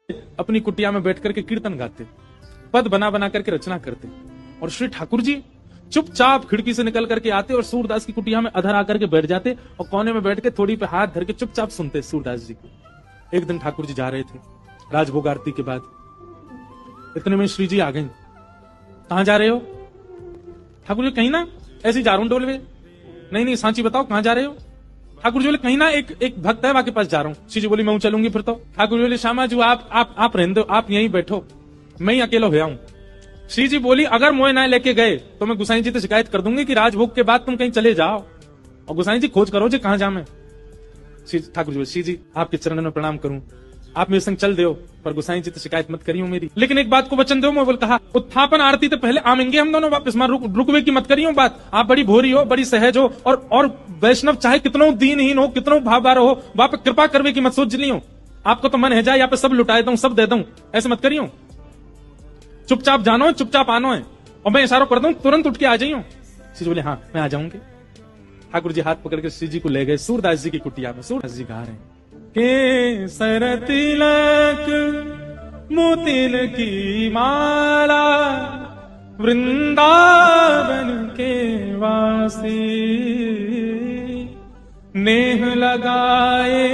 अपनी कुटिया में बैठ करके कीर्तन गाते, पद बना बना करके रचना करते, और श्री ठाकुर जी चुपचाप खिड़की से निकल करके आते और सूरदास की कुटिया में अधर आकर के बैठ जाते और कोने में बैठ के थोड़ी पे हाथ धर के चुपचाप सुनते सूरदास जी को। एक दिन ठाकुर जी जा रहे थे राजभोग आरती के बाद, इतने में श्री जी आ गई। कहां जा रहे हो? ठाकुर जी कहीं ना ऐसे जा रहा हूं डोलवे। नहीं नहीं सांची बताओ कहां जा रहे हो? ठाकुर जी बोले कहीं ना एक भक्त है वहां के पास जा रहा हूं। श्री जी बोली मैं चलूंगी फिर तो। ठाकुर जी बोले श्यामा जी आप रहने दो, आप यहीं बैठो, मैं ही अकेला हो हूं। श्री जी बोली अगर मोए ना लेके गए तो मैं गुसाई जी से शिकायत कर दूंगी कि राजभोग के बाद तुम कहीं चले जाओ और गुसाई जी खोज करो जी कहां जा मैं। ठाकुर जी बोले श्री जी आपके चरणों में प्रणाम करूं, आप मेरे संग चल दो, पर गुसाई जी तो शिकायत मत करियो मेरी, लेकिन एक बात को वचन दो। मैं बोल कहा उत्थापन आरती तो पहले आमेंगे हम दोनों वापस, मां रुकवे की मत करियो बात। आप बड़ी भोरी हो, बड़ी सहज हो, और वैष्णव चाहे कितनों दीनहीन हो, कितनों भावबार हो, वहां पे कृपा करवे की मत सोच लियो। आपको तो मन है जाए यहाँ पे सब लुटाए दूं, सब दे दूं, ऐसे मत करियो। चुपचाप जानो, चुपचाप आनो है, और मैं इशारा कर दूं तुरंत उठ के आ जाइयो। श्री जी बोले हाँ मैं आ जाऊंगी। ठाकुर जी हाथ पकड़ के श्री जी को ले गए सूरदास जी की कुटिया में। सूरदास जी गा रहे हैं के सर तिलक मोतिन की माला वृंदावन के वासी, नेह लगाए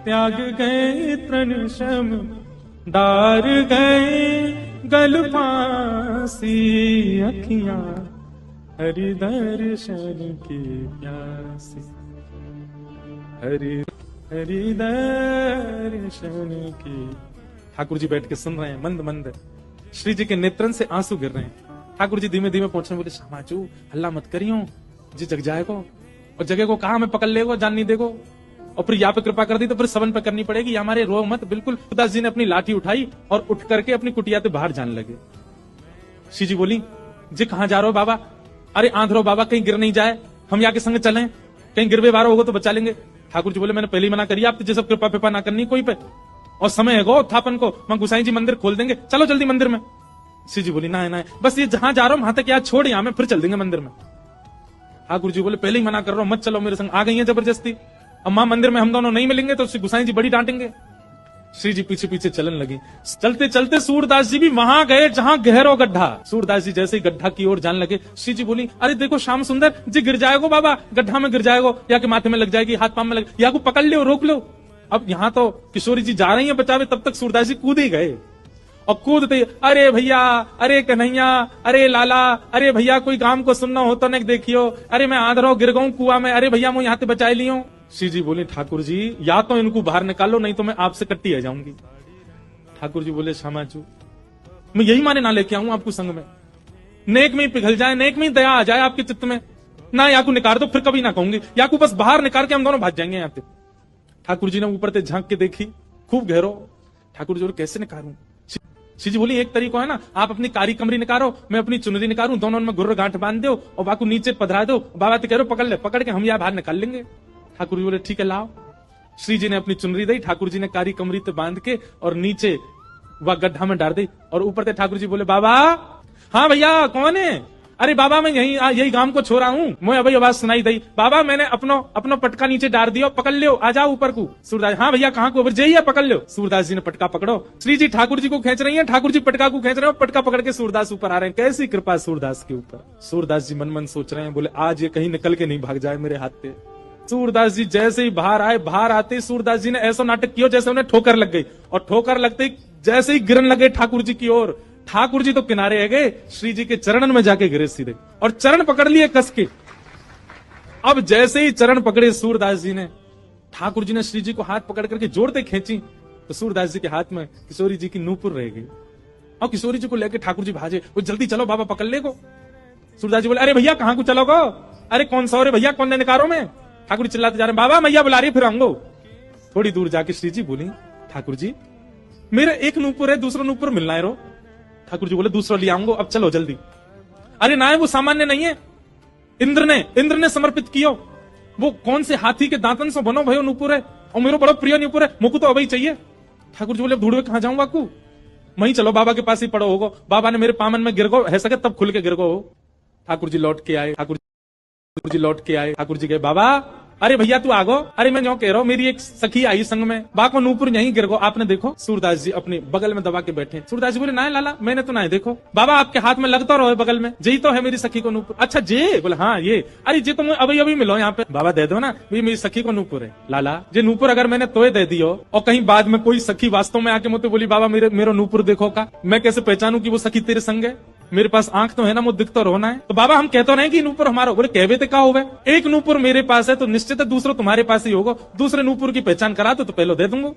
त्याग गए तृण शम डार गए गल फांसी, अखियां हरि दर्शन की प्यासी, हरि दर्शन की। ठाकुर जी बैठ के सुन रहे हैं मंद मंद, श्री जी के नेत्रन से आंसू गिर रहे हैं। ठाकुर जी धीमे धीमे पहुंचने बोले श्यामाचू हल्ला मत करियो जी, जग जाएगो, और जगह को कहा हमें पकड़ लेगो, जान नहीं देगो, और फिर यहाँ पे कृपा कर दी तो फिर सबन पे करनी पड़ेगी, हमारे रो मत। बिल्कुल सूरदास जी ने अपनी लाठी उठाई और उठ करके अपनी कुटिया से बाहर जाने लगे। श्री जी बोली जी कहां जा रहे हो बाबा? अरे आंधरो बाबा कहीं गिर नहीं जाए, हम यहाँ के संग चलें, कहीं गिरवे बारो होगा तो बचा लेंगे। ठाकुर जी बोले मैंने पहले ही मना करी, आप तुझे सब कृपा पिपा ना करनी कोई पे, और समय है गो उत्थापन को, मैं गुसाई जी मंदिर खोल देंगे, चलो जल्दी मंदिर में। श्री जी बोली ना ना बस ये जहां जा रहा हूं वहां तक याद छोड़, यहां में फिर चल देंगे मंदिर में। ठाकुर जी बोले पहले ही मना कर रहा हूं मत चलो मेरे संग। आ गई है जबरदस्ती, अब मां मंदिर में हम दोनों नहीं मिलेंगे तो श्री गुसाई जी बड़ी डांटेंगे। श्री जी पीछे पीछे चलन लगी। चलते चलते सूरदास जी भी वहां गए जहां गहरो गड्ढा। सूरदास जी जैसे ही गड्ढा की ओर जाने लगे, श्री जी बोली अरे देखो श्याम सुंदर जी गिर जाएगो बाबा, गड्ढा में गिर जाएगो, या के माथे में लग जाएगी, हाथ पांव में लग, या को पकड़ लो रोक लो। अब यहाँ तो किशोरी जी जा रही है बचावे, तब तक सूरदास जी कूद ही गए, और कूदते अरे भैया, अरे कन्हैया, अरे लाला, अरे भैया कोई काम को सुनना हो तो नहीं देखियो, अरे मैं आंधरो गिर गऊं कुआ में, अरे भैया मैं यहाँ से बचाई लियो। श्री जी बोले ठाकुर जी या तो इनको बाहर निकालो नहीं तो मैं आपसे कट्टी आ जाऊंगी। ठाकुर जी बोले श्यामाचू मैं यही माने ना लेके आऊं आपको संग में, नेक में पिघल जाए, नेक में दया आ जाए आपके चित्त में, ना याकू निकाल दो फिर कभी ना कहूंगी, याकू बस बाहर निकाल के हम दोनों भाग जाएंगे यहाँ पे। ठाकुर जी ने ऊपर से झांक के देखी खूब गहरो। ठाकुर जी बोले कैसे निकालूं? श्री जी बोली एक तरीका है ना, आप अपनी कारी कमरी निकालो, मैं अपनी चुनरी निकालूं, दोनों में गुर्र गांठ बांध दो और बाकू नीचे पधरा दो, बाबा तो कह रहे पकड़ ले, पकड़ के हम यहाँ बाहर निकाल लेंगे। ठाकुर जी बोले ठीक है लाओ। श्री जी ने अपनी चुनरी दी, ठाकुर जी ने कारी कमरी ते बांध के और नीचे वह गड्ढा में डाल दी, और ऊपर से ठाकुर जी बोले बाबा हाँ भैया कौन है? अरे बाबा मैं यही गांव को छोड़ा हूँ, मुझे अभी आवाज सुनाई दी, बाबा मैंने अपनो पटका नीचे डाल दिया, पकड़ लो आ जाओ ऊपर को। सूरदास हाँ भैया कहाँ को जाइए पकड़ लो। सूरदास जी ने पटका पकड़ो, श्री जी ठाकुर जी को खींच रही है, ठाकुर जी पटका को खींच रहे हो, पटका पकड़ के सूरदास ऊपर आ रहे हैं। कैसी कृपा सूरदास के ऊपर। सूरदास जी मन मन सोच रहे हैं बोले आज ये कहीं निकल के नहीं भाग जाए मेरे हाथ से। सूरदास जी जैसे ही बाहर आए, बाहर आते सूरदास जी ने ऐसा नाटक किया जैसे उन्हें ठोकर लग गई, और ठोकर लगते जैसे ही गिरन लगे ठाकुर जी की ओर, ठाकुर जी तो किनारे है गए, श्री जी के चरणन में जाके गिरे सीधे, और चरण पकड़ लिए कस के। अब जैसे ही चरण पकड़े सूरदास जी ने, ठाकुर जी ने श्री जी को हाथ पकड़ करके जोड़ते खींची, तो सूरदास जी के हाथ में किशोरी जी की नूपुर रह गई, और किशोरी जी को लेकर ठाकुर जी भाजे, वो जल्दी चलो बाबा पकड़ ले को। सूरदास जी बोले अरे भैया कहां को चलोगो? अरे कौन सा? अरे भैया कौन ने निकारो में? ठाकुर जी चिल्लाते जा रहे बाबा मैया बुला रही फिर आऊंगो। थोड़ी दूर जाके श्री जी बोली ठाकुर जी मेरा एक नूपुर है, दूसरा नूपुर मिलना है रो। ठाकुर जी बोले दूसरा ले आऊंगो, अब चलो जल्दी। अरे ना वो सामान्य नहीं है, इंद्र ने समर्पित कियो, वो कौन से हाथी के दांतन से बनो भयो नूपुर है, और मेरा बड़ा प्रिय नूपुर है, मुझको तो अभी चाहिए। ठाकुर जी बोले ढूंढवे कहां जाऊं बाकू, वहीं चलो बाबा के पास ही पड़ो होगो, बाबा ने मेरे पामन में गिर गो है सके तब खुल के गिर गो हो। ठाकुर जी लौट के आए, ठाकुर जी लौट के आए, ठाकुर जी गए बाबा अरे भैया तू आगो, अरे मैं जो कह रहा हूँ मेरी एक सखी आई संग में, बा को नूपुर यहीं गिर गो, आपने देखो। सूरदास जी अपने बगल में दबा के बैठे। सूरदास जी बोले ना लाला मैंने तो ना देखो। बाबा आपके हाथ में लगता रहो बगल में, यही तो है मेरी सखी को नूपुर। अच्छा जे बोले हाँ ये, अरे जे तुम अभी अभी मिलो यहाँ पे। बाबा दे दो ना, ये मेरी सखी को नूपुर है। लाला जे नूपुर अगर मैंने तोय दे दियो और कहीं बाद में कोई सखी वास्तव में आके मुझे बोली बाबा मेरा नूपुर देखो का, मैं कैसे पहचानू कि वो सखी तेरे संग है? मेरे पास आंख तो है ना, मुझे दिख तो रोना है। तो बाबा हम कहते रहे कि नूपुर हमारा, बोले कहवे तो का होवे, एक नूपुर मेरे पास है तो निश्चित है दूसरा तुम्हारे पास ही होगा, दूसरे नूपुर की पहचान करा तो पहले दे दूंगा।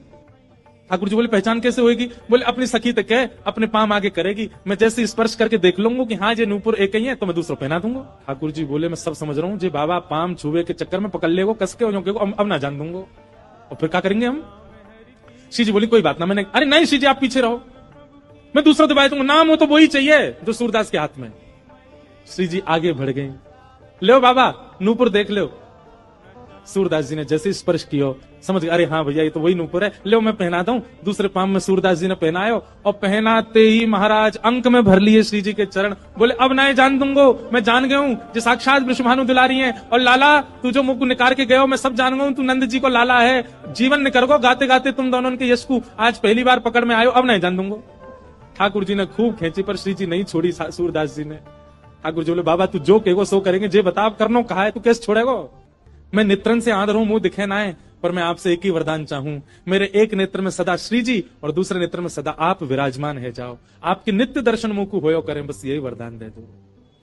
ठाकुर जी बोले पहचान कैसे होगी? बोले अपनी सखी तक है, अपने पाम आगे करेगी, मैं जैसे स्पर्श करके देख लूंगा कि हाँ ये नूपुर एक ही है तो मैं दूसरा पहना दूंगा। ठाकुर जी बोले मैं सब समझ रहा हूँ, जी बाबा पाम छुए के चक्कर में पकड़ लेगो कस के, अब ना जान दूंगा, और फिर क्या करेंगे हम? श्री जी बोली कोई बात ना, मैंने अरे नहीं श्री जी आप पीछे रहो, मैं दूसरा दबाई दूंगा, नाम हो तो वही चाहिए जो सूरदास के हाथ में। श्री जी आगे बढ़ गए, लो बाबा नूपुर देख लो। सूरदास जी ने जैसे स्पर्श किया समझ गए, अरे हाँ भैया ये तो वही नूपुर है, लो मैं पहना दूं। दूसरे पाम में सूरदास जी ने पहनायो और पहनाते ही महाराज अंक में भर लिए श्री जी के चरण। बोले अब ना जान दूंगो, मैं जान गया हूं जो साक्षात वृषभानु दुलारी हैं, और लाला तू जो मुख निकाल के गयो मैं सब जान गया हूं, तू नंद जी को लाला है, जीवन निकल गाते गाते तुम दोनों के यश को आज पहली बार पकड़ में आयो, अब नहीं जान दूंगो। ठाकुर जी ने खूब खेची पर श्री जी नहीं छोड़ी सूरदास जी ने। ठाकुर जी बोले बाबा तू जो कहेगो सो करेंगे, जे बताओ करनो कहा है, तू कैसे छोड़ेगो? मैं नेत्रन से आंध हूं, मुंह दिखे ना है, पर मैं आपसे एक ही वरदान चाहूं, मेरे एक नेत्र में सदा श्री जी और दूसरे नेत्र में सदा आप विराजमान है जाओ, आपके नित्य दर्शन मुंह को होयो करें, बस यही वरदान दे दो।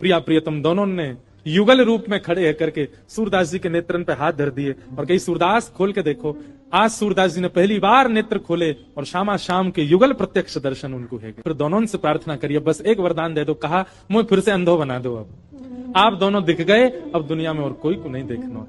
प्रिया प्रियतम दोनों ने युगल रूप में खड़े है करके सूरदास जी के नेत्रन पे हाथ धर दिए और कही सूरदास खोल के देखो। आज सूरदास जी ने पहली बार नेत्र खोले और शामा शाम के युगल प्रत्यक्ष दर्शन उनको है। फिर दोनों से प्रार्थना करिए बस एक वरदान दे दो, कहा मुझे फिर से अंधो बना दो, अब आप दोनों दिख गए, अब दुनिया में और कोई को नहीं देखना।